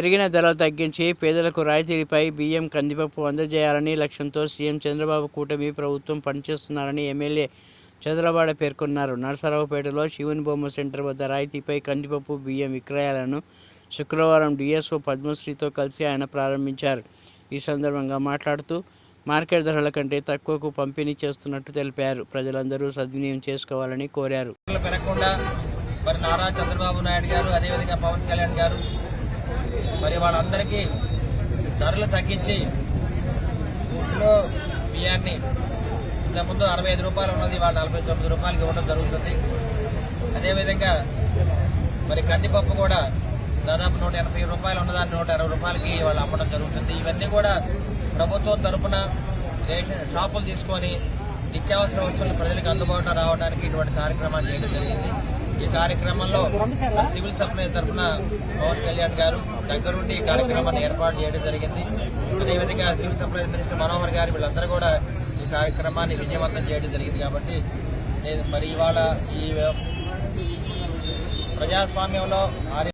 పెరిగిన ధరలు తగ్గించి పేదలకు రాయితీలపై బియ్యం, కందిపప్పు అందజేయాలని లక్ష్యంతో సీఎం చంద్రబాబు కూటమి ప్రభుత్వం పనిచేస్తున్నారని ఎమ్మెల్యే చదలవాడ పేర్కొన్నారు. నరసరావుపేటలో శివుని బొమ్మ సెంటర్ వద్ద రాయితీపై కందిపప్పు, బియ్యం విక్రయాలను శుక్రవారం డీఎస్ఓ పద్మశ్రీతో కలిసి ఆయన ప్రారంభించారు. ఈ సందర్భంగా మాట్లాడుతూ మార్కెట్ ధరల కంటే తక్కువకు పంపిణీ చేస్తున్నట్టు తెలిపారు. ప్రజలందరూ సద్వినియోగం చేసుకోవాలని కోరారు. మరి నారా చంద్రబాబు నాయుడు గారు, అదేవిధంగా పవన్ కళ్యాణ్ గారు మరి వాళ్ళందరికీ ధరలు తగ్గించి కిలో బియ్యాన్ని ఇంతకుముందు 65 రూపాయలు ఉన్నది వాళ్ళ 49 రూపాయలకి ఇవ్వడం జరుగుతుంది. అదేవిధంగా మరి కందిపప్పు కూడా దాదాపు 180 రూపాయలు ఉన్నదాన్ని 160 రూపాయలకి వాళ్ళు అమ్మడం జరుగుతుంది. ఇవన్నీ కూడా ప్రభుత్వం తరఫున రేషన్ షాపులు తీసుకొని నిత్యావసర వస్తువులు ప్రజలకు అందుబాటులో రావడానికి ఇటువంటి కార్యక్రమాలు చేయడం జరిగింది. ఈ కార్యక్రమంలో సివిల్ సప్లై తరఫున పవన్ కళ్యాణ్ గారు దగ్గరుండి ఈ కార్యక్రమాన్ని ఏర్పాటు చేయడం జరిగింది. అదేవిధంగా సివిల్ సప్లై మినిస్టర్ మనోహర్ గారు వీళ్ళందరూ కూడా ఈ కార్యక్రమాన్ని విజయవంతం చేయడం జరిగింది. కాబట్టి నేను మరి ఇవాళ ఈ ప్రజాస్వామ్యంలో